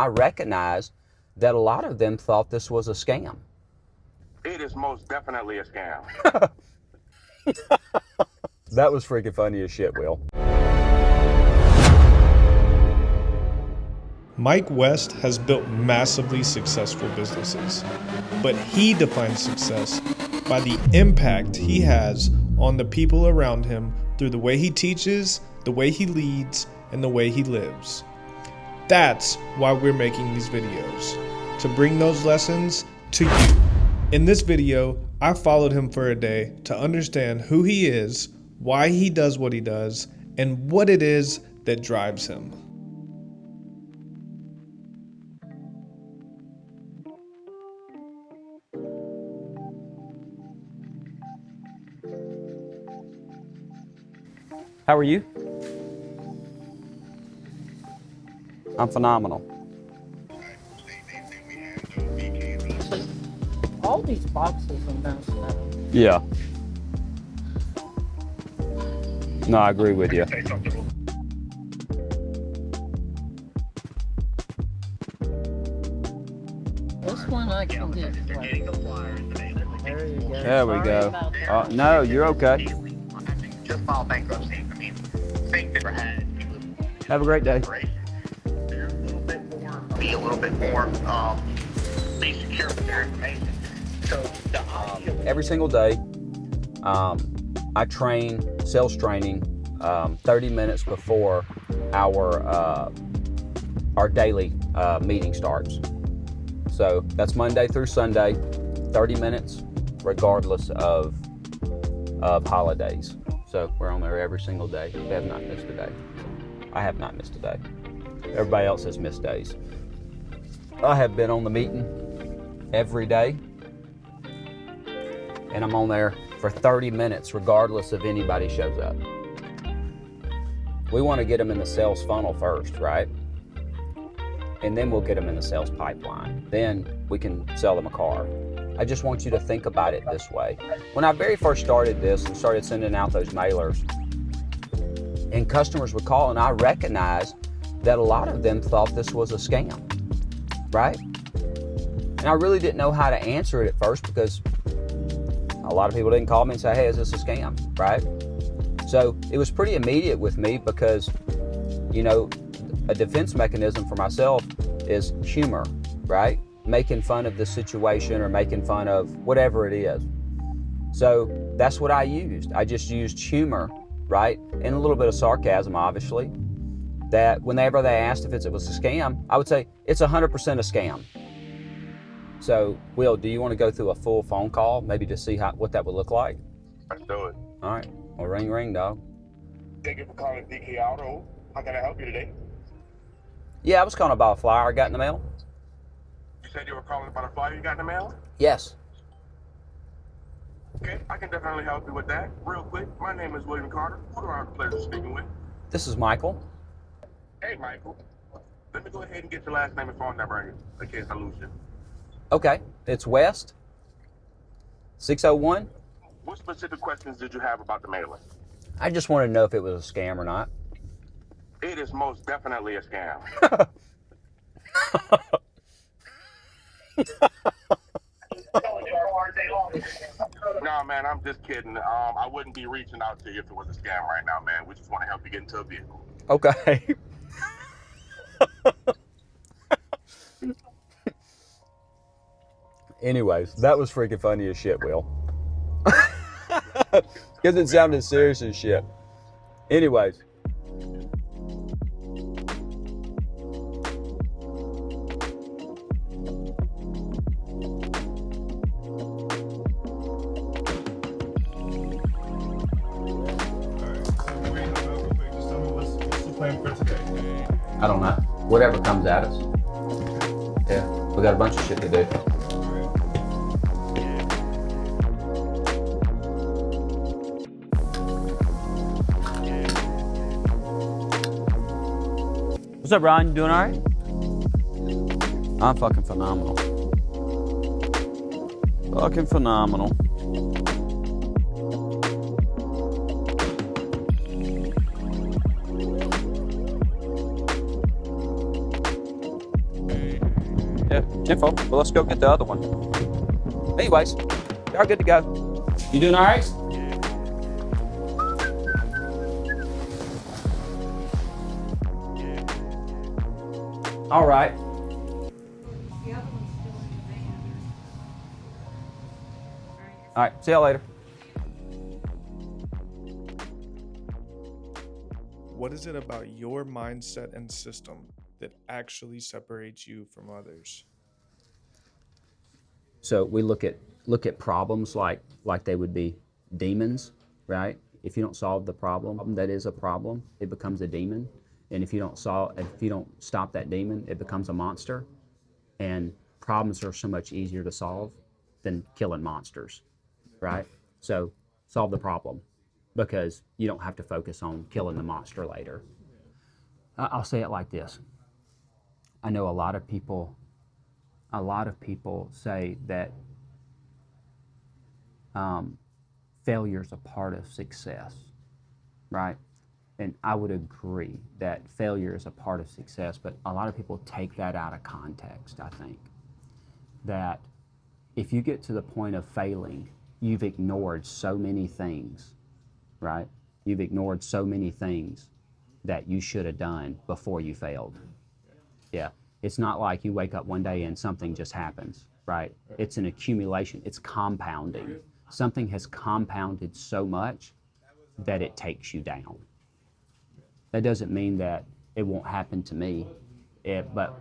I recognize that a lot of them thought this was a scam. It is most definitely a scam. That was freaking funny as shit, Will. Mike West has built massively successful businesses, but he defines success by the impact he has on the people around him through the way he teaches, the way he leads, and the way he lives. That's why we're making these videos, to bring those lessons to you. In this video, I followed him for a day to understand who he is, why he does what he does, and what it is that drives him. How are you? I'm phenomenal. All these boxes are messed up. Yeah. No, I agree with you. This one I can get right. There you go. There we Sorry go. about that. No, you're okay. Just filed bankruptcy. I mean, things that had Have a great day. great. They're a little bit more, be a little bit more, be secure with their information. So the Every single day, I train sales training 30 minutes before our daily meeting starts. So that's Monday through Sunday, 30 minutes, regardless of holidays. So we're on there every single day. We have not missed a day. I have not missed a day. Everybody else has missed days. I have been on the meeting every day, and I'm on there for 30 minutes, regardless if anybody shows up. We want to get them in the sales funnel first, right? And then we'll get them in the sales pipeline. Then we can sell them a car. I just want you to think about it this way. When I very first started this and started sending out those mailers, and customers would call, and I recognized that a lot of them thought this was a scam, right? And I really didn't know how to answer it at first because a lot of people didn't call me and say, hey, is this a scam, right? So it was pretty immediate with me because, you know, a defense mechanism for myself is humor, right? Making fun of the situation or making fun of whatever it is. So that's what I used. I just used humor, right? And a little bit of sarcasm, obviously, that whenever they asked if it was a scam, I would say it's 100% a scam. So, Will, do you want to go through a full phone call, maybe to see what that would look like? Let's do it. All right. Well, ring, ring, dog. Thank you for calling DK Auto. How can I help you today? Yeah, I was calling about a flyer I got in the mail. You said you were calling about a flyer you got in the mail? Yes. Okay, I can definitely help you with that. Real quick, my name is William Carter. Who do I have the pleasure of speaking with? This is Michael. Hey, Michael. Let me go ahead and get your last name and phone number in case I lose you. Okay. It's West. 601. What specific questions did you have about the mailer? I just wanted to know if it was a scam or not. It is most definitely a scam. No, man, I'm just kidding. I wouldn't be reaching out to you if it was a scam right now, man. We just want to help you get into a vehicle. Okay. Anyways, that was freaking funny as shit, Will. Because it sounded serious as shit. Anyways. I don't know. Whatever comes at us. Yeah, we got a bunch of shit to do. What's up, Ron? You doing all right? I'm fucking phenomenal. Fucking phenomenal. Yeah, 10-4. Well, let's go get the other one. Anyways, y'all good to go. You doing all right? All right. All right, see y'all later. What is it about your mindset and system that actually separates you from others? So we look at problems like they would be demons, right? If you don't solve the problem that is a problem, it becomes a demon. And if you don't stop that demon, it becomes a monster. And problems are so much easier to solve than killing monsters, right? So solve the problem, because you don't have to focus on killing the monster later. I'll say it like this. I know a lot of people say that failure is a part of success, right? And I would agree that failure is a part of success, but a lot of people take that out of context, I think. That if you get to the point of failing, you've ignored so many things, right? You've ignored so many things that you should have done before you failed. Yeah. It's not like you wake up one day and something just happens, right? It's an accumulation. It's compounding. Something has compounded so much that it takes you down. That doesn't mean that it won't happen to me, but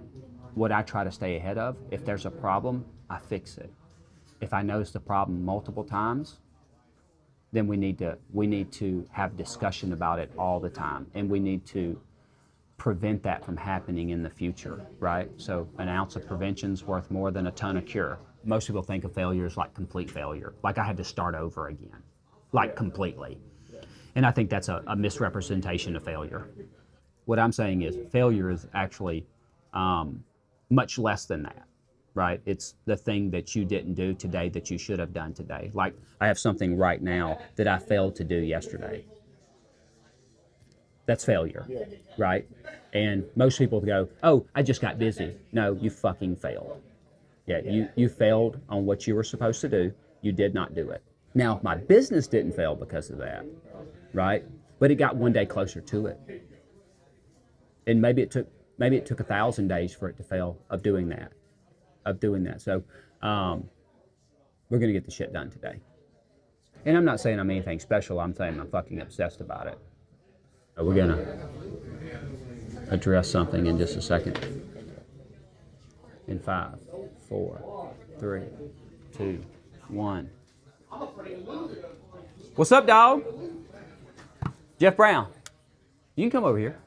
what I try to stay ahead of, if there's a problem, I fix it. If I notice the problem multiple times, then we need to have discussion about it all the time, and we need to prevent that from happening in the future, right? So an ounce of prevention is worth more than a ton of cure. Most people think of failure as like complete failure, like I had to start over again, like completely. And I think that's a misrepresentation of failure. What I'm saying is failure is actually much less than that, right? It's the thing that you didn't do today that you should have done today. Like I have something right now that I failed to do yesterday. That's failure, right? And most people go, oh, I just got busy. No, you fucking failed. Yeah, you failed on what you were supposed to do. You did not do it. Now, my business didn't fail because of that, right? But it got one day closer to it. And maybe it took 1,000 days for it to fail of doing that. So we're gonna get the shit done today. And I'm not saying I'm anything special. I'm saying I'm fucking obsessed about it. So we're gonna address something in just a second. In 5, 4, 3, 2, 1. What's up, dog? Jeff Brown. You can come over here.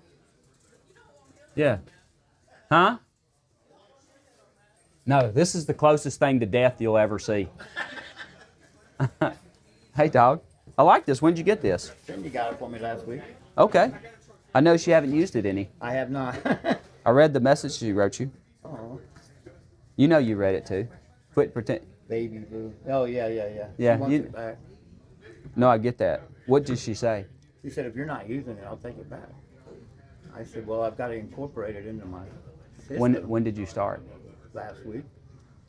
Yeah. Huh? No, this is the closest thing to death you'll ever see. Hey, dog. I like this. When did you get this? Cindy got it for me last week. Okay. I noticed you haven't used it any. I have not. I read the message she wrote you. Oh, You know you read it too. Quit pretend. baby boo. Oh, yeah. Yeah, She wants you- it back. No, I get that. What did she say? She said, if you're not using it, I'll take it back. I said, well, I've got to incorporate it into my system. When did you start? Last week.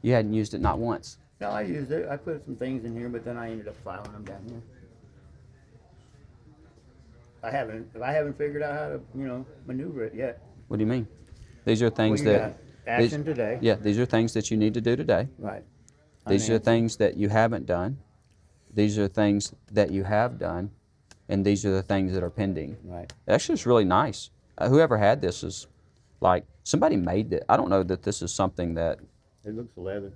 You hadn't used it not once. No, I used it. I put some things in here, but then I ended up filing them down here. I haven't figured out how to, maneuver it yet. What do you mean? These are things Well, you that. got action today. Yeah, these are things that you need to do today. Right. These are Unanswered. things that you haven't done. These are things that you have done. And these are the things that are pending. Right. Actually, it's really nice. Whoever had this is like, somebody made it. I don't know that this is something that, It looks leather.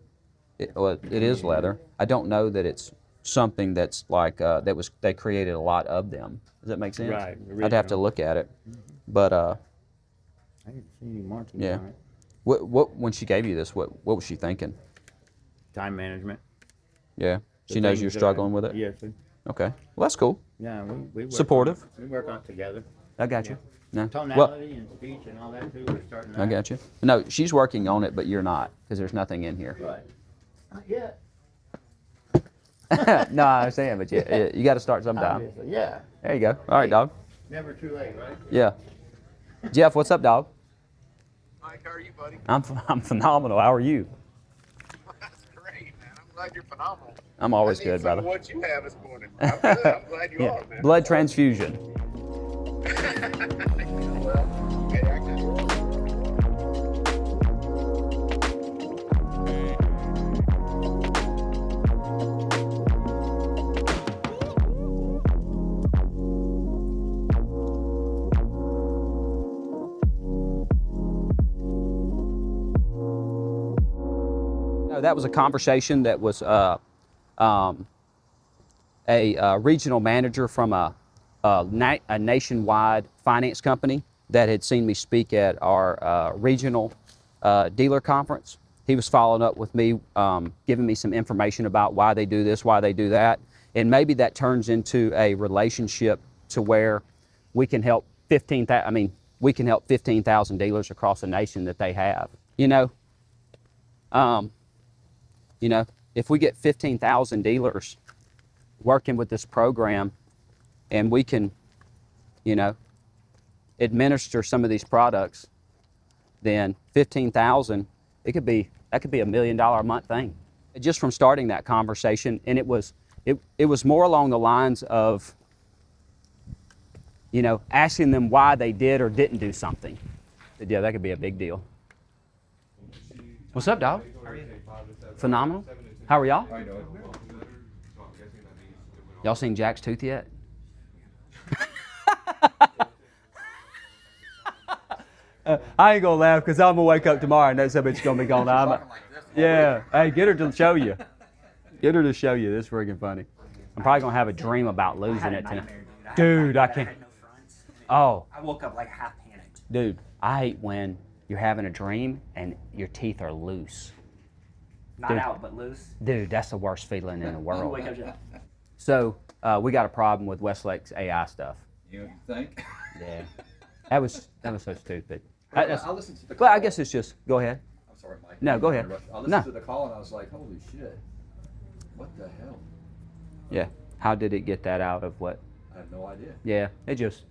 it is leather. I don't know that it's something that's like, they created a lot of them. Does that make sense? Right, I'd have to original. look at it. But, I didn't see any markings yeah. on it. When she gave you this, what was she thinking? Time management. Yeah. The She knows things you're that struggling with it? Yes. Sir. Okay. Well, that's cool. Yeah, we work Supportive. On, we work on it together. I got you. No. Tonality Well, and speech and all that too. We're starting. I got you. No, she's working on it, but you're not, because there's nothing in here. Right. Not yet. No, I understand, but you got to start sometime. Obviously, yeah. There you go. All right, dog. Never too late, right? Yeah. Jeff, what's up, dog? Mike. How are you, buddy? I'm phenomenal. How are you? That's great, man. I'm glad you're phenomenal. I'm always I need good, some brother. of what you have this morning. I'm good. I'm glad you Yeah. are, man. Blood transfusion. Well, hey, I got you. No, that was a conversation that was a regional manager from a nationwide finance company that had seen me speak at our regional dealer conference. He was following up with me, giving me some information about why they do this, why they do that, and maybe that turns into a relationship to where we can help 15,000 dealers across the nation that they have. If we get 15,000 dealers working with this program, and we can, administer some of these products, then 15,000, that could be $1 million a month thing. Just from starting that conversation, and it was more along the lines of, asking them why they did or didn't do something. Yeah, that could be a big deal. What's up, dog? Phenomenal. How are y'all? Y'all seen Jack's tooth yet? I ain't gonna laugh because I'm gonna wake up tomorrow and that bitch gonna be gone. Yeah. Hey, get her to show you. Get her to show you. This is freaking funny. I'm probably gonna have a dream about losing it tonight. Dude, I can't. Oh. I woke up like half panicked. Dude, I hate when you're having a dream and your teeth are loose. Not Dude. out, but loose. Dude, that's the worst feeling in the world. Wake up, Jeff. So we got a problem with Westlake's AI stuff. You think? Yeah, that was so stupid. I listened to the call. Well, I guess it's just go ahead. I'm sorry, Mike. No, go ahead. I listened No. to the call and I was like, holy shit. What the hell? Yeah, how did it get that out of what? I have no idea. Yeah, it just,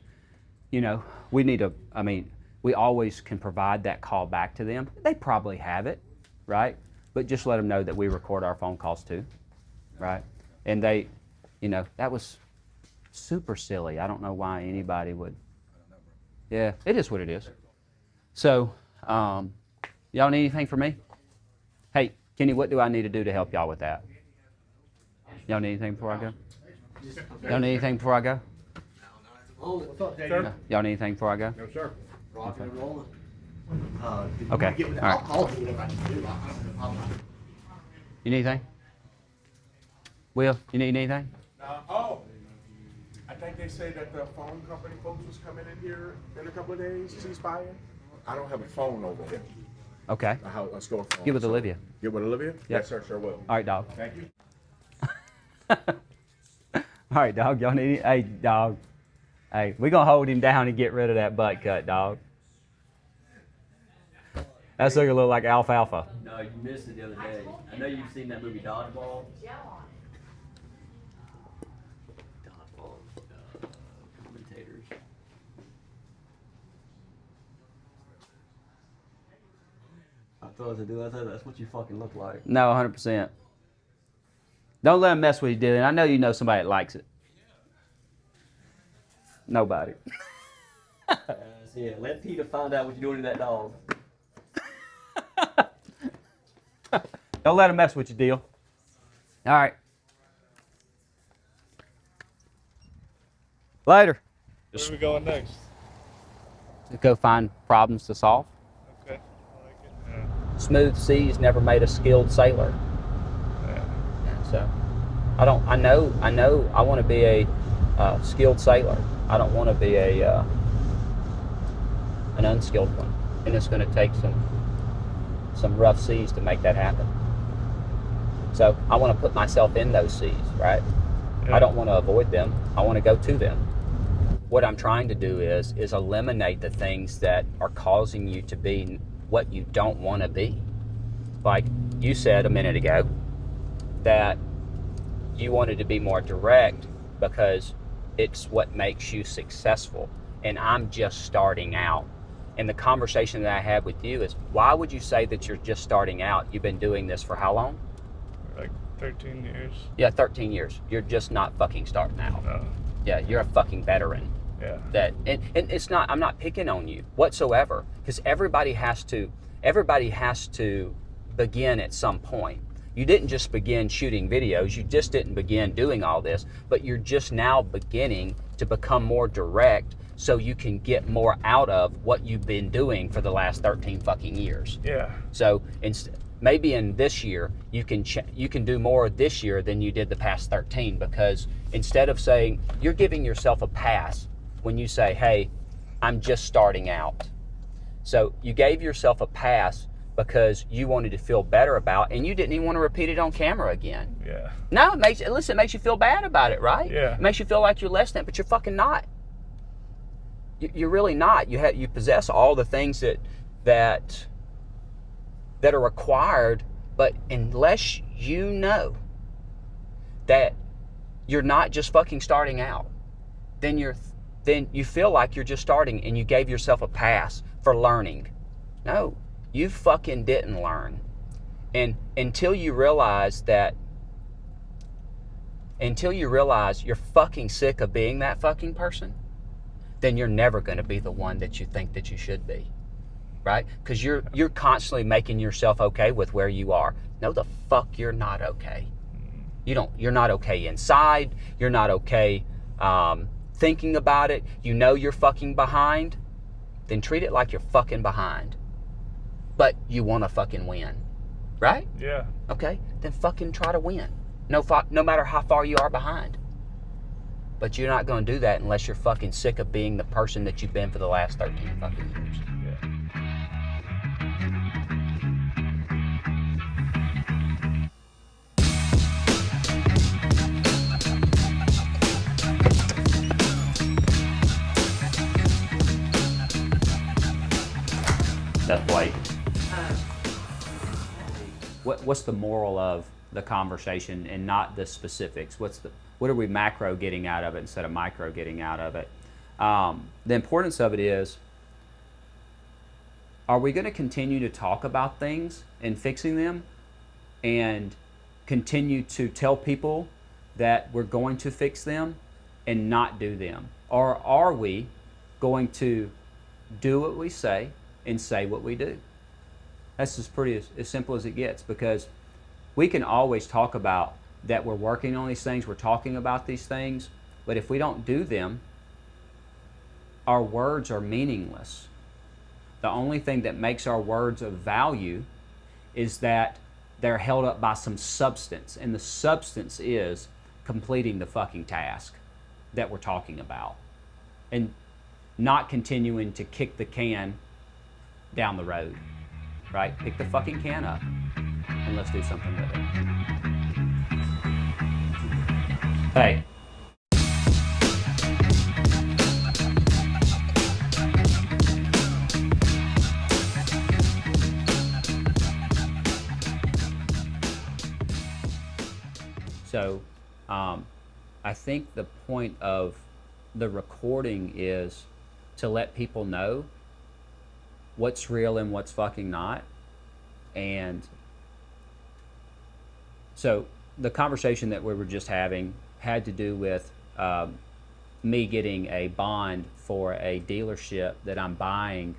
we need to. I mean, we always can provide that call back to them. They probably have it, right? But just let them know that we record our phone calls too, right? And they, that was super silly. I don't know why anybody would. Yeah, it is what it is. So, y'all need anything from me? Hey, Kenny, what do I need to do to help y'all with that? Y'all need anything before I go? Y'all need anything before I go? What's up, Dave? No. Y'all need anything before I go? No, sir. Rocking and rolling. Okay. All right. I'll do what I can do. You need anything? Will, you need anything? I think they say that the phone company folks was coming in here in a couple of days, ceasefire. I don't have a phone over here. Okay. A store phone. Get with Olivia. Get with Olivia? Yep. Yes, sir, will. All right, dog. Thank you. All right, dog. Y'all need. Hey, dog. Hey, we gonna hold him down and get rid of that butt cut, dog. That's looking a little like alfalfa. No, you missed it the other day. I know you've seen that movie Dodgeball. Dodgeball. Commentators. I thought that's what you fucking look like. No, 100%. Don't let him mess with you, Dylan. I know you know somebody that likes it. Nobody. Yeah, let Peter find out what you're doing to that dog. Don't let him mess with you, deal. All right. Later. Where are we going next? Go find problems to solve. Okay. I like it. Smooth seas never made a skilled sailor. So, I know I want to be a skilled sailor. I don't want to be an unskilled one. And it's going to take some rough seas to make that happen. So I want to put myself in those seas, right? Yeah. I don't want to avoid them. I want to go to them. What I'm trying to do is eliminate the things that are causing you to be what you don't want to be. Like you said a minute ago, that you wanted to be more direct because it's what makes you successful. And I'm just starting out. And the conversation that I had with you is, why would you say that you're just starting out? You've been doing this for how long? Like 13 years. Yeah, 13 years. You're just not fucking starting out. No. Yeah, you're a fucking veteran. Yeah. And it's not, I'm not picking on you whatsoever, because everybody has to begin at some point. You didn't just begin shooting videos, you just didn't begin doing all this, but you're just now beginning to become more direct so you can get more out of what you've been doing for the last 13 fucking years. Yeah. So maybe in this year, you can do more this year than you did the past 13, because instead of saying, you're giving yourself a pass when you say, hey, I'm just starting out. So you gave yourself a pass because you wanted to feel better about, and you didn't even want to repeat it on camera again. Yeah. No, it makes you feel bad about it, right? Yeah. It makes you feel like you're less than, but you're fucking not. You're really not. You possess all the things that are required, but unless you know that you're not just fucking starting out, then you feel like you're just starting, and you gave yourself a pass for learning. No, you fucking didn't learn. And until you realize you're fucking sick of being that fucking person, then you're never going to be the one that you think that you should be, right? Because you're constantly making yourself okay with where you are. No, the fuck you're not okay. You're not okay inside. You're not okay thinking about it. You know you're fucking behind. Then treat it like you're fucking behind. But you want to fucking win, right? Yeah. Okay, then fucking try to win. No matter how far you are behind. But you're not going to do that unless you're fucking sick of being the person that you've been for the last 13 fucking years. That's Blake. What's the moral of the conversation and not the specifics? What are we macro getting out of it instead of micro getting out of it? The importance of it is, are we going to continue to talk about things and fixing them and continue to tell people that we're going to fix them and not do them? Or are we going to do what we say and say what we do? That's as simple as it gets, because we can always talk about that we're working on these things, we're talking about these things, but if we don't do them, our words are meaningless. The only thing that makes our words of value is that they're held up by some substance, and the substance is completing the fucking task that we're talking about and not continuing to kick the can down the road, right? Pick the fucking can up and let's do something with it. Hey. So, I think the point of the recording is to let people know what's real and what's fucking not. And so the conversation that we were just having had to do with me getting a bond for a dealership that I'm buying,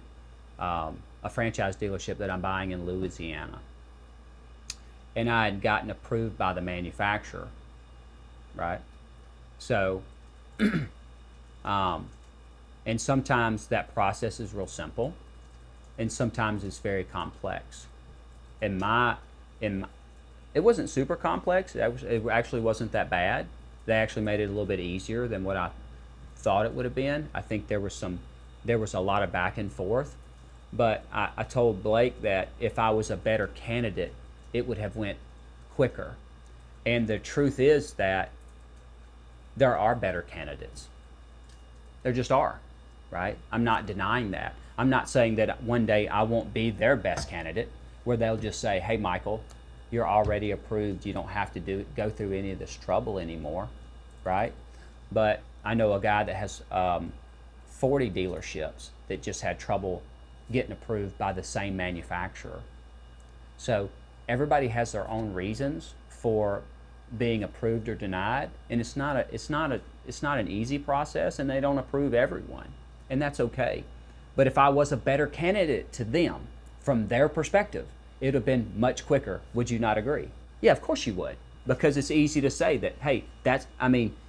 a franchise dealership that I'm buying in Louisiana. And I had gotten approved by the manufacturer, right? So, and sometimes that process is real simple, and sometimes it's very complex. It wasn't super complex. It actually wasn't that bad. They actually made it a little bit easier than what I thought it would have been. I think there was a lot of back and forth, but I told Blake that if I was a better candidate, it would have went quicker. And the truth is that there are better candidates. There just are, right? I'm not denying that. I'm not saying that one day I won't be their best candidate, where they'll just say, hey, Michael, you're already approved. You don't have to go through any of this trouble anymore, right? But I know a guy that has 40 dealerships that just had trouble getting approved by the same manufacturer. So everybody has their own reasons for being approved or denied, and it's not an easy process, and they don't approve everyone, and that's okay. But if I was a better candidate to them from their perspective, it would have been much quicker. Would you not agree? Yeah, of course you would, because it's easy to say that, hey,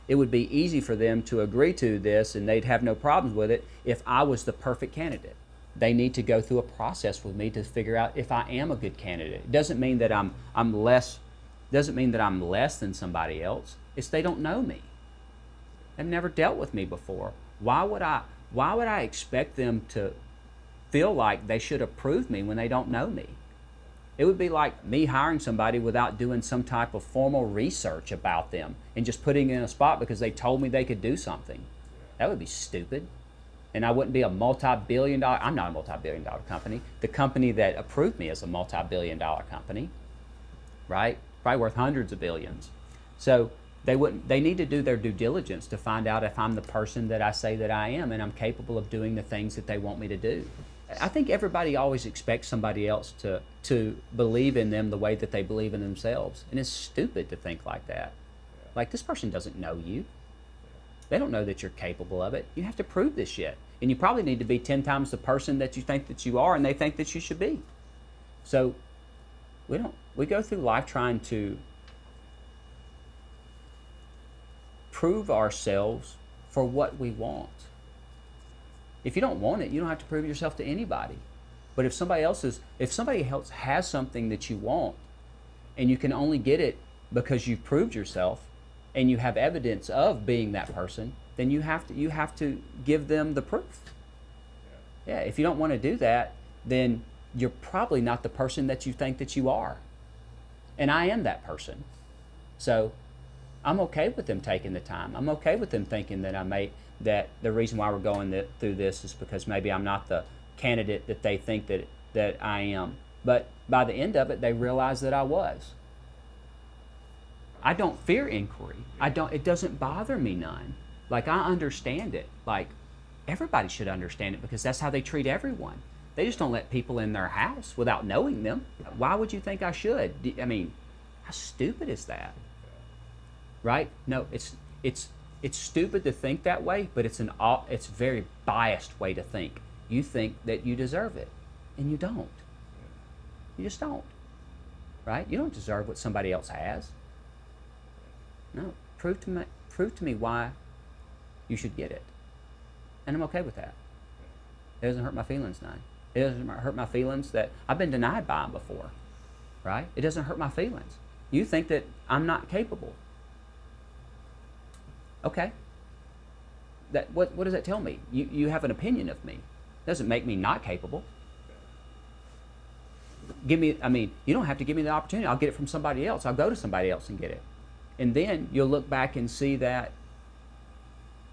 it would be easy for them to agree to this and they'd have no problems with it if I was the perfect candidate. They need to go through a process with me to figure out if I am a good candidate. It doesn't mean that I'm less than somebody else. It's they don't know me. They've never dealt with me before. Why would I expect them to feel like they should approve me when they don't know me? It would be like me hiring somebody without doing some type of formal research about them and just putting in a spot because they told me they could do something. That would be stupid. And I wouldn't be a multi-billion-dollar, I'm not a multi-billion-dollar company. The company that approved me is a multi-billion-dollar company, right? Probably worth hundreds of billions. So they need to do their due diligence to find out if I'm the person that I say that I am and I'm capable of doing the things that they want me to do. I think everybody always expects somebody else to believe in them the way that they believe in themselves. And it's stupid to think like that. Like, this person doesn't know you. They don't know that you're capable of it. You have to prove this shit. And you probably need to be 10 times the person that you think that you are and they think that you should be. So we go through life trying to prove ourselves for what we want. If you don't want it, you don't have to prove yourself to anybody. But if somebody else has something that you want and you can only get it because you've proved yourself and you have evidence of being that person, then you have to give them the proof. Yeah, if you don't want to do that, then you're probably not the person that you think that you are. And I am that person. So I'm okay with them taking the time. I'm okay with them thinking that the reason why we're going through this is because maybe I'm not the candidate that they think that I am. But by the end of it, they realize that I was. I don't fear inquiry. It doesn't bother me none. Like, I understand it. Like, everybody should understand it because that's how they treat everyone. They just don't let people in their house without knowing them. Why would you think I should? I mean, how stupid is that? Right? No, it's stupid to think that way, but it's a very biased way to think. You think that you deserve it, and you don't. You just don't. Right? You don't deserve what somebody else has. No, prove to me why you should get it, and I'm okay with that. It doesn't hurt my feelings none. It doesn't hurt my feelings that I've been denied by them before. Right? It doesn't hurt my feelings. You think that I'm not capable. Okay. What does that tell me? You have an opinion of me. It doesn't make me not capable. You don't have to give me the opportunity. I'll get it from somebody else. I'll go to somebody else and get it. And then you'll look back and see that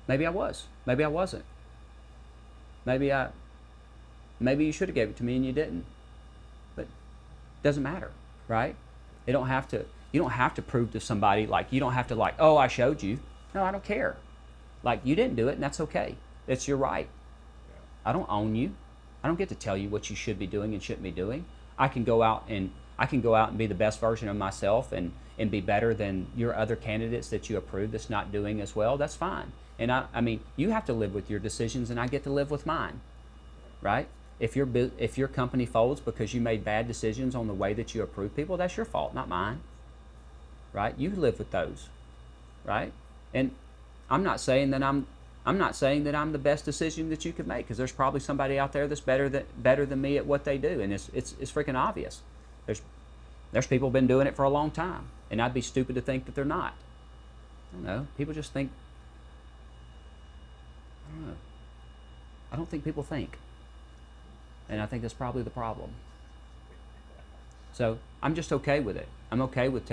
maybe I was. Maybe I wasn't. Maybe you should have gave it to me and you didn't. But it doesn't matter, right? You don't have to prove to somebody, like, you don't have to, like, oh, I showed you. No, I don't care. Like, you didn't do it, and that's okay. That's your right. I don't own you. I don't get to tell you what you should be doing and shouldn't be doing. I can go out and be the best version of myself and be better than your other candidates that you approve that's not doing as well. That's fine. And I mean, you have to live with your decisions, and I get to live with mine, right? If your company folds because you made bad decisions on the way that you approve people, that's your fault, not mine, right? You live with those, right? And I'm not saying that I'm the best decision that you could make, because there's probably somebody out there that's better than me at what they do, and it's freaking obvious. There's people been doing it for a long time, and I'd be stupid to think that they're not. I don't know. People just think. I don't know. I don't think people think, and I think that's probably the problem. So I'm just okay with it. I'm okay with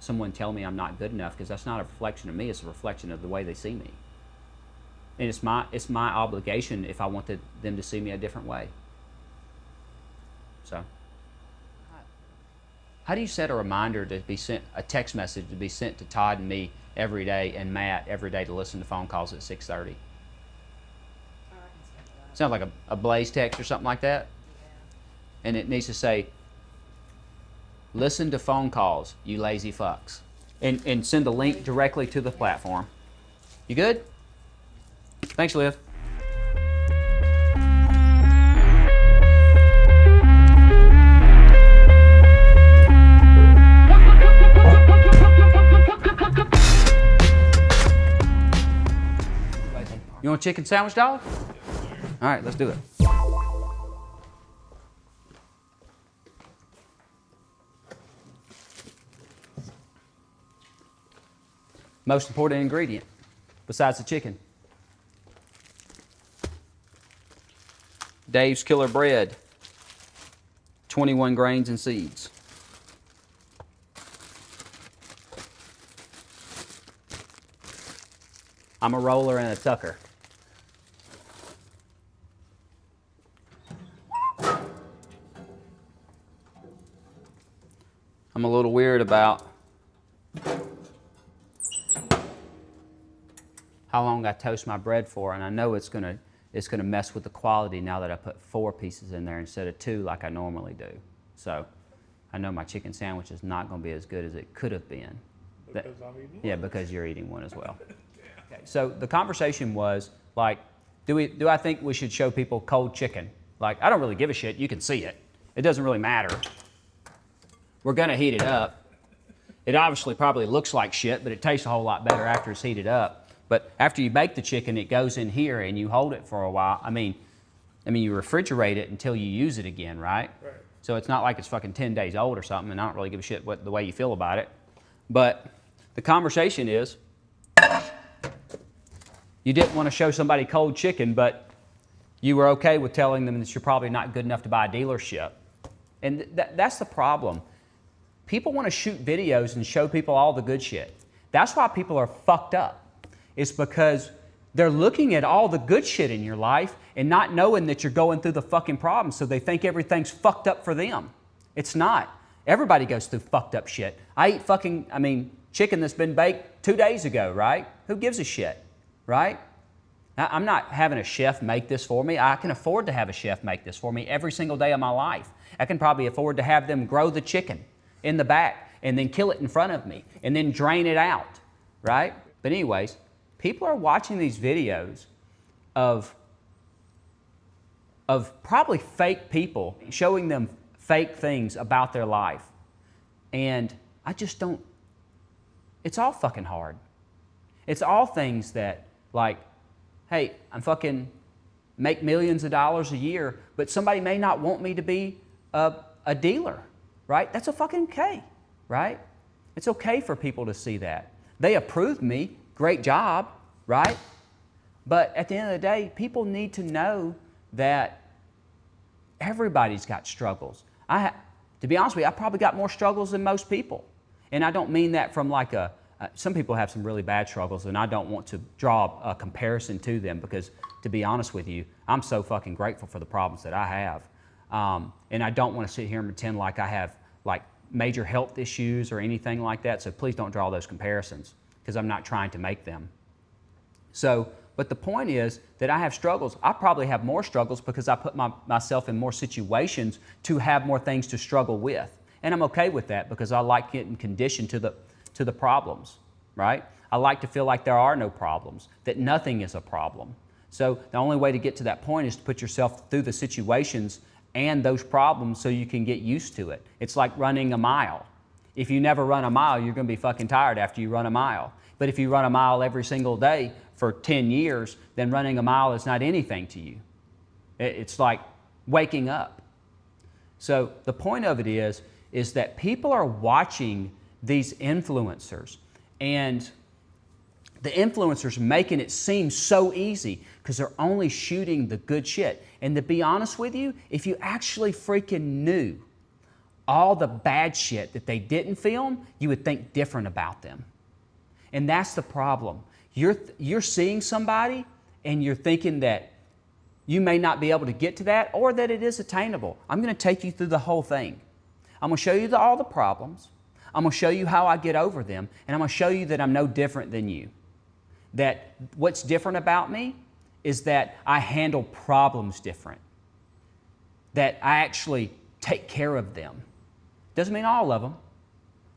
someone tell me I'm not good enough, because that's not a reflection of me. It's a reflection of the way they see me. And it's my obligation if I want them to see me a different way. So, how do you set a reminder to be sent, a text message to be sent to Todd and me every day, and Matt every day, to listen to phone calls at 6:30? Sounds like a Blaze text or something like that. And it needs to say, listen to phone calls, you lazy fucks. And send the link directly to the platform. You good? Thanks, Liv. You want a chicken sandwich, dog? All right, let's do it. Most important ingredient, besides the chicken. Dave's Killer Bread, 21 grains and seeds. I'm a roller and a tucker. I'm a little weird about how long I toast my bread for, and I know it's gonna mess with the quality now that I put 4 pieces in there instead of 2 like I normally do. So I know my chicken sandwich is not gonna be as good as it could have been. Because I'm eating one. Yeah, because you're eating one as well. Okay, so the conversation was like, do I think we should show people cold chicken? Like, I don't really give a shit. You can see it. It doesn't really matter. We're gonna heat it up. It obviously probably looks like shit, but it tastes a whole lot better after it's heated up. But after you bake the chicken, it goes in here and you hold it for a while. I mean, you refrigerate it until you use it again, right? Right. So it's not like it's fucking 10 days old or something, and I don't really give a shit the way you feel about it. But the conversation is, you didn't want to show somebody cold chicken, but you were okay with telling them that you're probably not good enough to buy a dealership. And that's the problem. People want to shoot videos and show people all the good shit. That's why people are fucked up. It's because they're looking at all the good shit in your life and not knowing that you're going through the fucking problems, so they think everything's fucked up for them. It's not. Everybody goes through fucked up shit. I eat chicken that's been baked 2 days ago, right? Who gives a shit, right? I'm not having a chef make this for me. I can afford to have a chef make this for me every single day of my life. I can probably afford to have them grow the chicken in the back and then kill it in front of me and then drain it out, right? But anyways, people are watching these videos of probably fake people showing them fake things about their life. And I just don't, it's all fucking hard. It's all things that, like, hey, I'm fucking make millions of dollars a year, but somebody may not want me to be a dealer, right? That's a fucking okay, right? It's okay for people to see that. They approved me, great job, right? But at the end of the day, people need to know that everybody's got struggles. To be honest with you, I probably got more struggles than most people. And I don't mean that from like some people have some really bad struggles, and I don't want to draw a comparison to them because, to be honest with you, I'm so fucking grateful for the problems that I have. And I don't want to sit here and pretend like I have like major health issues or anything like that, so please don't draw those comparisons because I'm not trying to make them. So, but the point is that I have struggles. I probably have more struggles because I put myself in more situations to have more things to struggle with. And I'm okay with that because I like getting conditioned to the problems, right? I like to feel like there are no problems, that nothing is a problem. So the only way to get to that point is to put yourself through the situations and those problems so you can get used to it. It's like running a mile. If you never run a mile, you're gonna be fucking tired after you run a mile. But if you run a mile every single day for 10 years, then running a mile is not anything to you. It's like waking up. So the point of it is that people are watching these influencers, and the influencers making it seem so easy because they're only shooting the good shit. And to be honest with you, if you actually freaking knew all the bad shit that they didn't film, you would think different about them. And that's the problem. You're seeing somebody and you're thinking that you may not be able to get to that or that it is attainable. I'm going to take you through the whole thing. I'm going to show you all the problems. I'm going to show you how I get over them, and I'm going to show you that I'm no different than you. That what's different about me is that I handle problems different, that I actually take care of them. Doesn't mean all of them.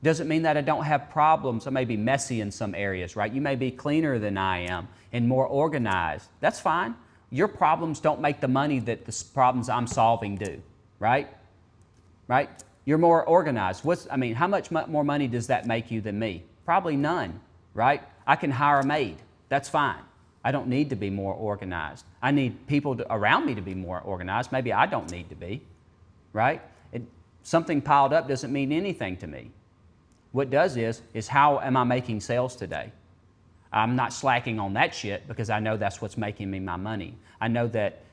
Doesn't mean that I don't have problems. I may be messy in some areas, right? You may be cleaner than I am and more organized. That's fine. Your problems don't make the money that the problems I'm solving do, right? Right? You're more organized. How much more money does that make you than me? Probably none, right? I can hire a maid. That's fine. I don't need to be more organized. I need people around me to be more organized. Maybe I don't need to be, right? Something piled up doesn't mean anything to me. What does is how am I making sales today? I'm not slacking on that shit because I know that's what's making me my money. I know that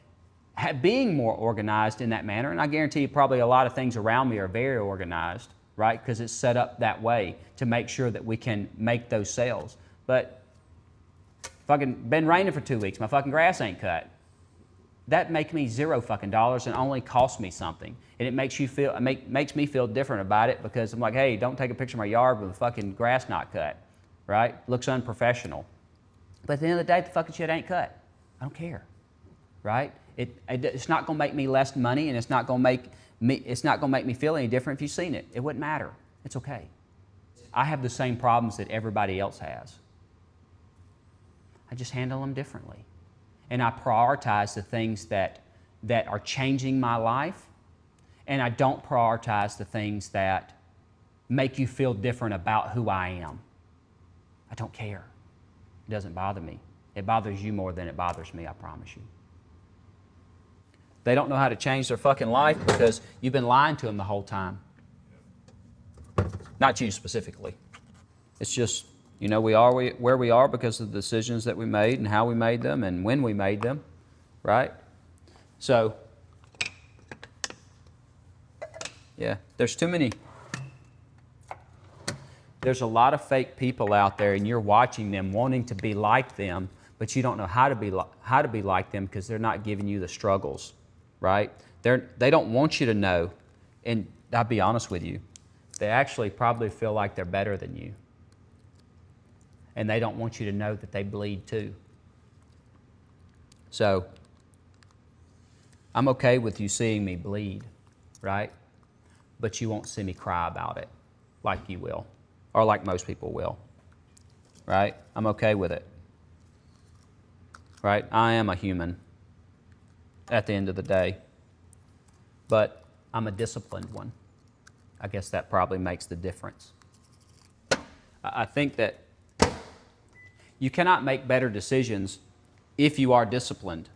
being more organized in that manner, and I guarantee you probably a lot of things around me are very organized, right? Because it's set up that way to make sure that we can make those sales. But fucking been raining for 2 weeks, my fucking grass ain't cut. That makes me $0 and only costs me something. And it makes me feel different about it because I'm like, hey, don't take a picture of my yard with the fucking grass not cut, right? Looks unprofessional. But at the end of the day, the fucking shit ain't cut. I don't care, right? It's not gonna make me less money, and it's not gonna make me feel any different if you've seen it. It wouldn't matter. It's okay. I have the same problems that everybody else has. I just handle them differently. And I prioritize the things that are changing my life, and I don't prioritize the things that make you feel different about who I am. I don't care. It doesn't bother me. It bothers you more than it bothers me, I promise you. They don't know how to change their fucking life because you've been lying to them the whole time. Not you specifically. It's just, we are where we are because of the decisions that we made and how we made them and when we made them, right? So, yeah, there's a lot of fake people out there, and you're watching them wanting to be like them, but you don't know how to be like them because they're not giving you the struggles, right? They don't want you to know, and I'll be honest with you, they actually probably feel like they're better than you. And they don't want you to know that they bleed too. So, I'm okay with you seeing me bleed, right? But you won't see me cry about it like you will, or like most people will, right? I'm okay with it, right? I am a human at the end of the day, but I'm a disciplined one. I guess that probably makes the difference. I think that you cannot make better decisions if you are disciplined.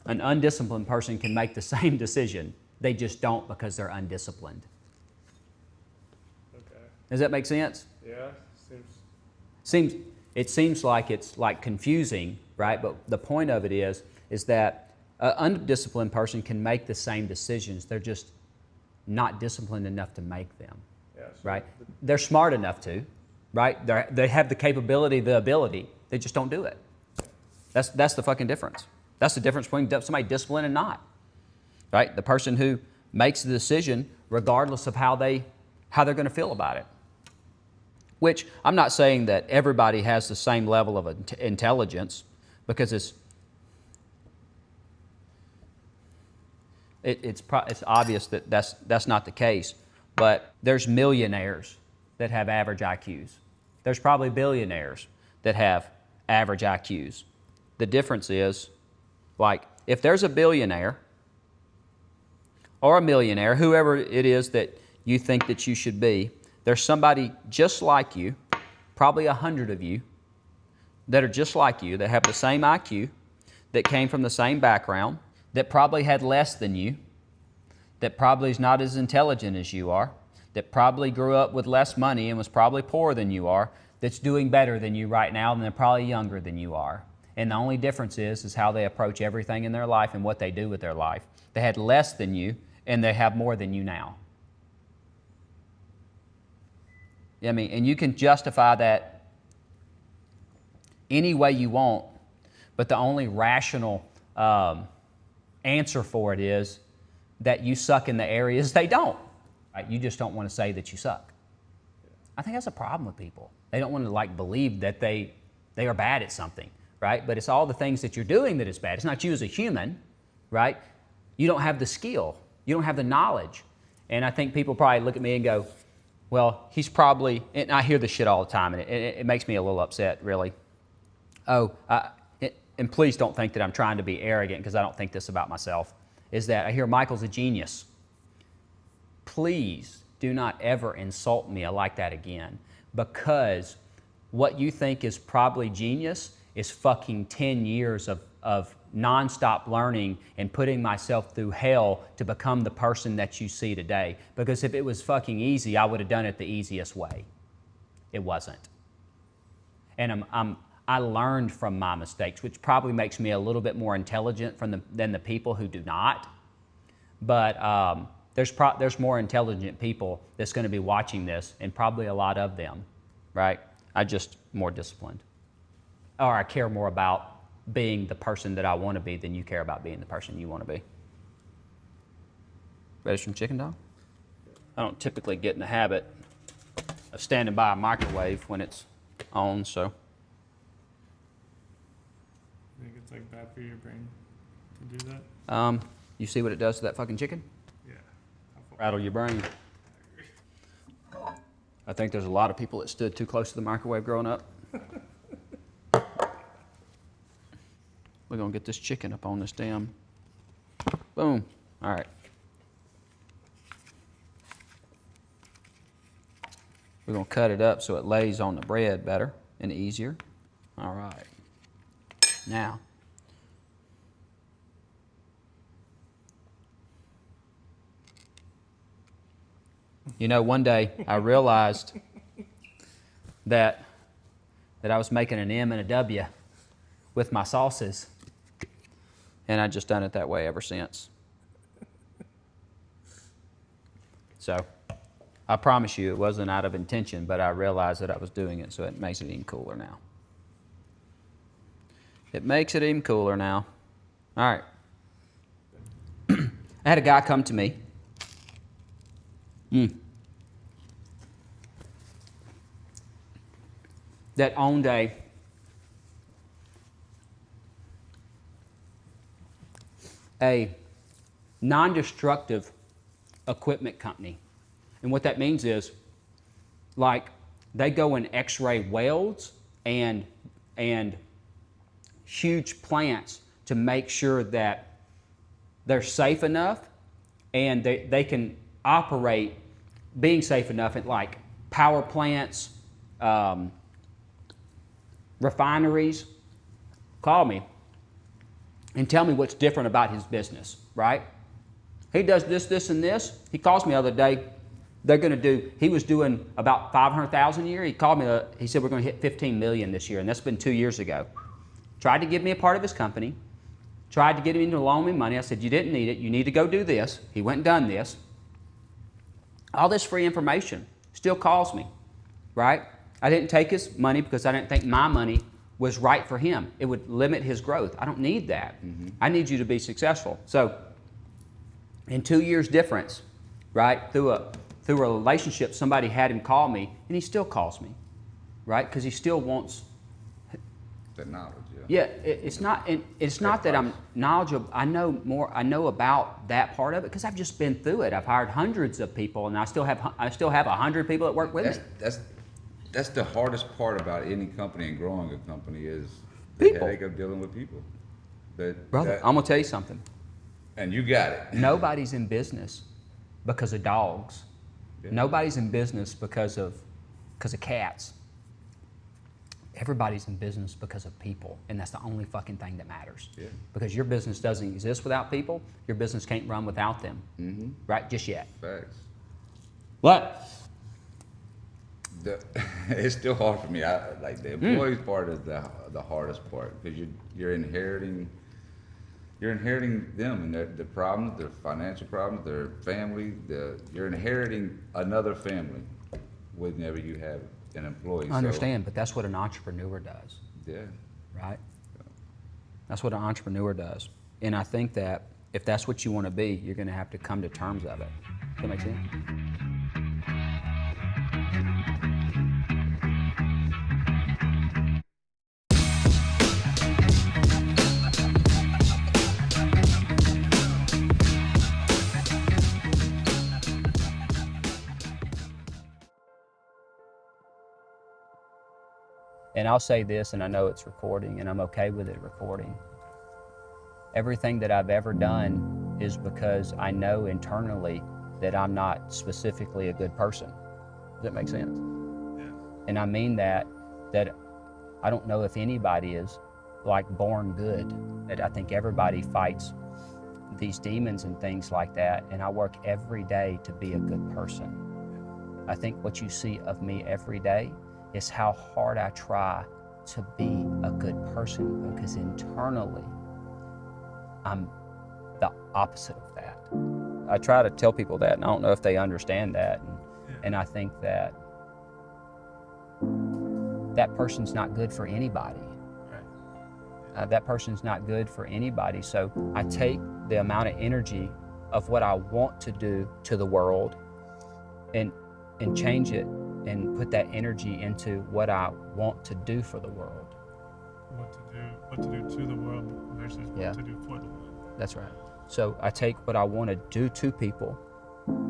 An undisciplined person can make the same decision. They just don't because they're undisciplined. Okay. Does that make sense? Yeah, It seems like it's like confusing, right? But the point of it is that an undisciplined person can make the same decisions. They're just not disciplined enough to make them, right? They're smart enough to, right? They have the capability, the ability. They just don't do it. That's the fucking difference. That's the difference between somebody disciplined and not, right? The person who makes the decision regardless of how they're going to feel about it. Which I'm not saying that everybody has the same level of intelligence, because it's obvious that that's not the case. But there's millionaires that have average IQs. There's probably billionaires that have average IQs. The difference is, like, if there's a billionaire or a millionaire, whoever it is that you think that you should be, there's somebody just like you, probably 100 of you, that are just like you, that have the same IQ, that came from the same background, that probably had less than you, that probably is not as intelligent as you are, that probably grew up with less money and was probably poorer than you are, that's doing better than you right now, and they're probably younger than you are. And the only difference is how they approach everything in their life and what they do with their life. They had less than you, and they have more than you now. I mean, and you can justify that any way you want, but the only rational answer for it is that you suck in the areas they don't. Right? You just don't want to say that you suck. I think that's a problem with people. They don't want to believe that they are bad at something, right? But it's all the things that you're doing that is bad. It's not you as a human, right? You don't have the skill. You don't have the knowledge. And I think people probably look at me and go, well, he's probably, and I hear this shit all the time, and it makes me a little upset, really. And please don't think that I'm trying to be arrogant, because I don't think this about myself, is that I hear Michael's a genius. Please do not ever insult me like that again, because what you think is probably genius is fucking 10 years of nonstop learning and putting myself through hell to become the person that you see today. Because if it was fucking easy, I would have done it the easiest way. It wasn't. And I learned from my mistakes, which probably makes me a little bit more intelligent than the people who do not. But there's more intelligent people that's going to be watching this, and probably a lot of them, right? I'm just more disciplined. Or I care more about being the person that I want to be than you care about being the person you want to be. Ready for some chicken dog? I don't typically get in the habit of standing by a microwave when it's on, so. I think it's like bad for your brain to do that. You see what it does to that fucking chicken? Yeah. Rattle your brain. I think there's a lot of people that stood too close to the microwave growing up. We're gonna get this chicken up on this damn, boom. All right. We're gonna cut it up so it lays on the bread better and easier. All right. Now, you know, one day I realized that I was making an M and a W with my sauces, and I just done it that way ever since. So, I promise you it wasn't out of intention, but I realized that I was doing it, so it makes it even cooler now. It makes it even cooler now. All right. I had a guy come to me. That owned a non-destructive equipment company. And what that means is, like, they go in x-ray welds and huge plants to make sure that they're safe enough and they can operate being safe enough at, like, power plants, refineries. Call me and tell me what's different about his business, right? He does this, this, and this. He calls me the other day. He was doing about $500,000 a year. He called me, he said, we're going to hit 15 million this year, and that's been 2 years ago. Tried to give me a part of his company, tried to get him to loan me money. I said, you didn't need it. You need to go do this. He went and done this. All this free information. Still calls me, right? I didn't take his money because I didn't think my money was right for him. It would limit his growth. I don't need that. I need you to be successful. So, in 2 years difference, right, through a relationship, somebody had him call me, and he still calls me, right? Because he still wants the knowledge. Yeah, it's not that I'm knowledgeable. I know about that part of it because I've just been through it. I've hired hundreds of people, and I still have 100 people that work with me. That's the hardest part about any company and growing a company is the headache of dealing with people. Brother, I'm gonna tell you something. And you got it. Nobody's in business because of dogs. Yeah. Nobody's in business because of cats. Everybody's in business because of people, and that's the only fucking thing that matters. Yeah. Because your business doesn't exist without people. Your business can't run without them. Right? Just yet. Facts. What? It's still hard for me. The employees part is the hardest part because you're inheriting them and their problems, their financial problems, their family. You're inheriting another family whenever you have an employee. I understand, but that's what an entrepreneur does. Yeah. Right? That's what an entrepreneur does. And I think that if that's what you want to be, you're going to have to come to terms of it. Does that make sense? And I'll say this, and I know it's recording, and I'm okay with it recording. Everything that I've ever done is because I know internally that I'm not specifically a good person. Does that make sense? Yeah. And I mean that I don't know if anybody is like born good. That I think everybody fights these demons and things like that, and I work every day to be a good person. I think what you see of me every day is how hard I try to be a good person, because internally I'm the opposite of that. I try to tell people that, and I don't know if they understand that. And I think that that person's not good for anybody. That person's not good for anybody. So I take the amount of energy of what I want to do to the world and change it and put that energy into what I want to do for the world. What to do to the world versus what to do for the world. That's right. So I take what I want to do to people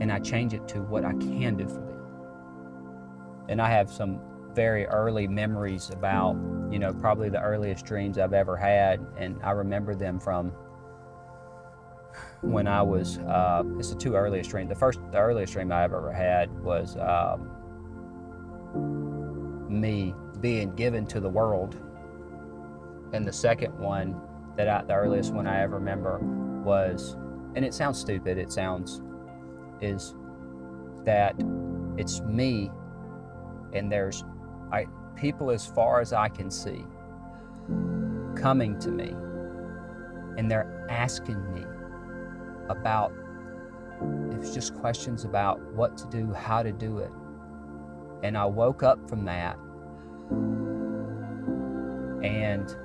and I change it to what I can do for them. And I have some very early memories about, probably the earliest dreams I've ever had. And I remember them from when I was, it's the two earliest dreams. The earliest dream I ever had was me being given to the world. And the second one, the earliest one I ever remember was, and it sounds stupid, is that it's me and there's people as far as I can see coming to me, and they're asking me about, it's just questions about what to do, how to do it. And I woke up from that and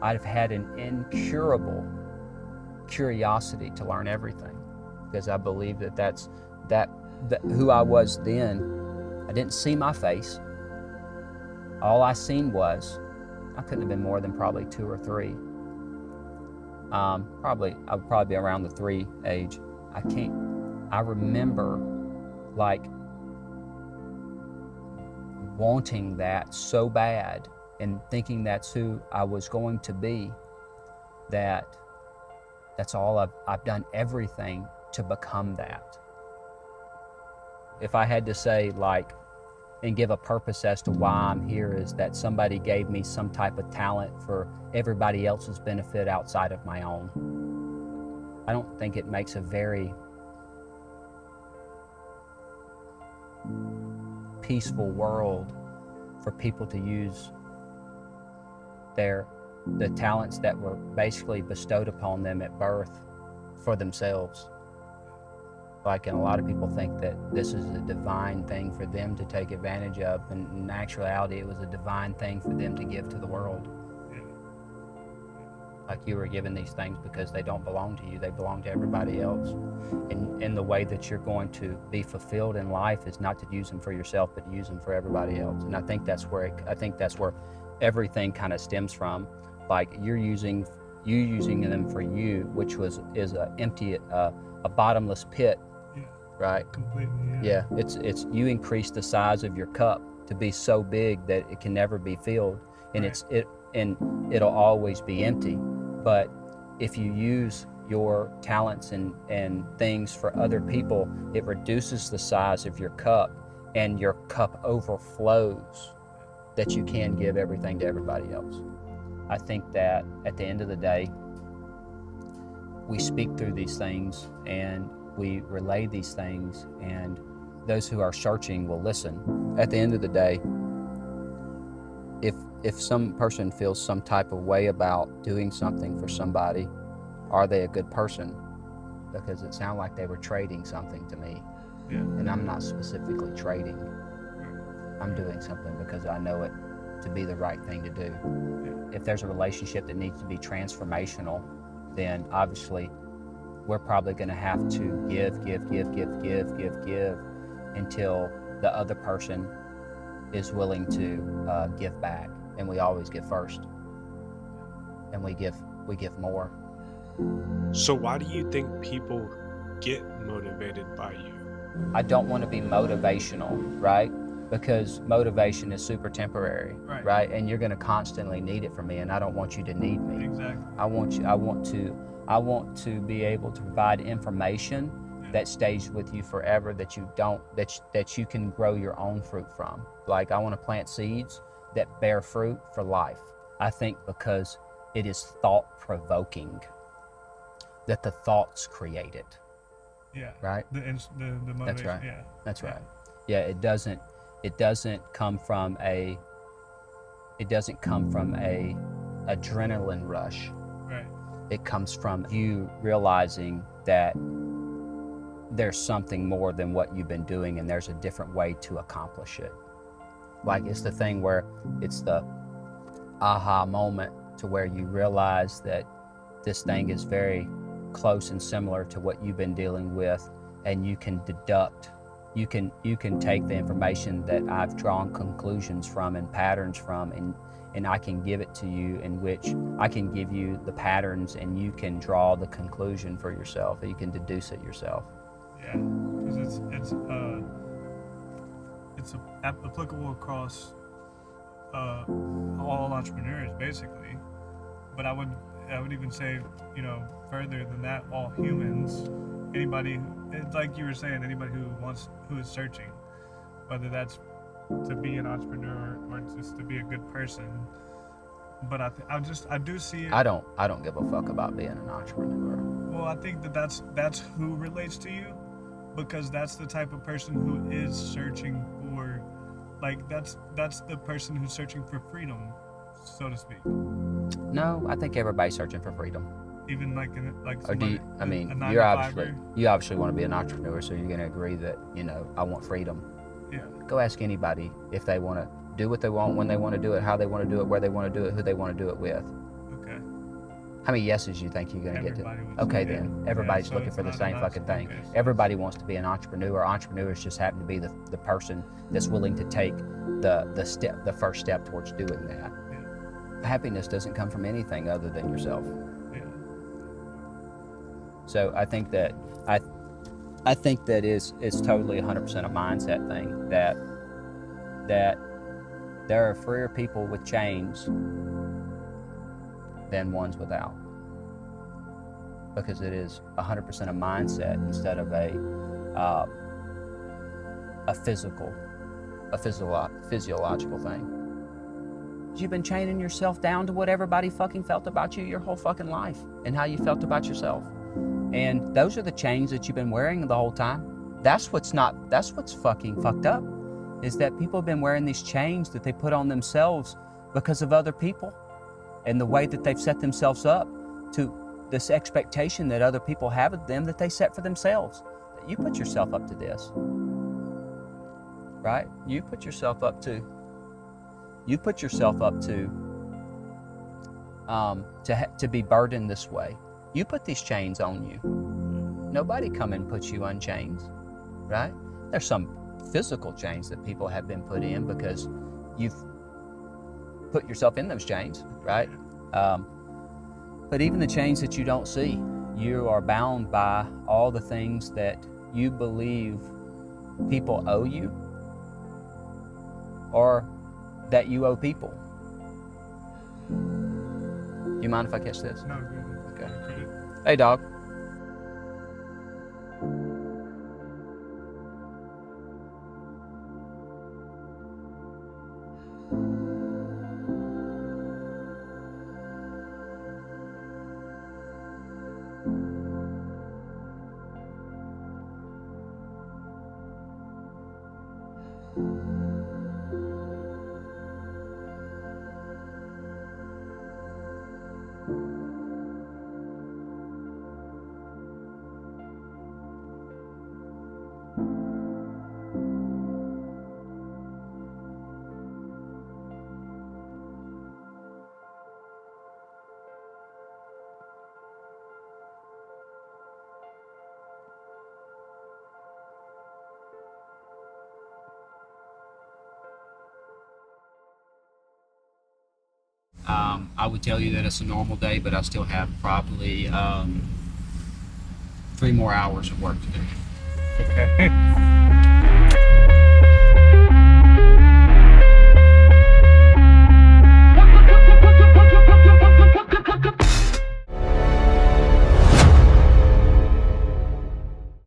I've had an incurable curiosity to learn everything, because I believe that who I was then. I didn't see my face. All I seen was, I couldn't have been more than probably 2 or 3. I would probably be around the 3 age. I remember like wanting that so bad and thinking that's who I was going to be, that's all I've done everything to become that. If I had to say and give a purpose as to why I'm here, is that somebody gave me some type of talent for everybody else's benefit outside of my own. I don't think it makes a very peaceful world for people to use the talents that were basically bestowed upon them at birth for themselves. And a lot of people think that this is a divine thing for them to take advantage of, and in actuality, it was a divine thing for them to give to the world. Like, you were given these things because they don't belong to you, they belong to everybody else. And the way that you're going to be fulfilled in life is not to use them for yourself, but to use them for everybody else. And I think that's where everything kind of stems from. Like, you using them for you, which is a empty, a bottomless pit. Right? Completely, yeah. It's you increase the size of your cup to be so big that it can never be filled, and right. It'll always be empty. But if you use your talents and things for other people, it reduces the size of your cup, and your cup overflows, that you can give everything to everybody else. I think that at the end of the day, we speak through these things and we relay these things, and those who are searching will listen. At the end of the day, if some person feels some type of way about doing something for somebody, are they a good person? Because it sounded like they were trading something to me. Yeah. And I'm not specifically trading. I'm doing something because I know it to be the right thing to do. Yeah. If there's a relationship that needs to be transformational, then obviously we're probably going to have to give until the other person is willing to give back. And we always give first, and we give more. So why do you think people get motivated by you? I don't want to be motivational, right? because motivation is super temporary, Right. right? And you're going to constantly need it from me, and I don't want you to need me. Exactly. I want to be able to provide information that stays with you forever, that you can grow your own fruit from. Like, I want to plant seeds that bear fruit for life. I think because it is thought provoking, that the thoughts create it. Yeah. Right? The motivation. That's right. Yeah. That's right. Yeah, it doesn't come from a adrenaline rush. Right. It comes from you realizing that there's something more than what you've been doing, and there's a different way to accomplish it. Like, it's the thing where it's the aha moment to where you realize that this thing is very close and similar to what you've been dealing with, and you can deduct, you can take the information that I've drawn conclusions from and patterns from, and I can give it to you, in which I can give you the patterns, and you can draw the conclusion for yourself, or you can deduce it yourself. Yeah, because it's applicable across all entrepreneurs, basically. But I would even say, further than that, all humans, anybody, like you were saying, anybody who is searching, whether that's to be an entrepreneur or just to be a good person. But I do see it. I don't give a fuck about being an entrepreneur. Well, I think that's who relates to you, because that's the type of person who is searching for, like, that's the person who's searching for freedom, so to speak. No, I think everybody's searching for freedom. Even like Or do you, I mean, you obviously want to be an entrepreneur, so you're going to agree that, I want freedom. Yeah. Go ask anybody if they want to do what they want, when they want to do it, how they want to do it, where they want to do it, who they want to do it with. Okay. How many yeses you think you're going to get to? Everybody would Okay, say, then. yeah. Everybody's So looking it's for the not same enough. fucking thing. Okay, so- Everybody wants to be an entrepreneur. Entrepreneurs just happen to be the person that's willing to take the first step towards doing that. Yeah. Happiness doesn't come from anything other than yourself. Yeah. So I think that it's totally 100% a mindset thing, that there are freer people with chains than ones without, because it is 100% a mindset instead of a physiological thing. You've been chaining yourself down to what everybody fucking felt about you your whole fucking life, and how you felt about yourself. And those are the chains that you've been wearing the whole time. That's what's fucking fucked up, is that people have been wearing these chains that they put on themselves because of other people, and the way that they've set themselves up to this expectation that other people have of them that they set for themselves. You put yourself up to this, right? You put yourself up to be burdened this way. You put these chains on you. Nobody come and put you on chains, right? There's some physical chains that people have been put in because you've put yourself in those chains, right? But even the chains that you don't see, you are bound by all the things that you believe people owe you, or that you owe people. You mind if I catch this? No, good. Okay. Hey, dog. I would tell you that it's a normal day, but I still have probably 3 more hours of work to do. Okay.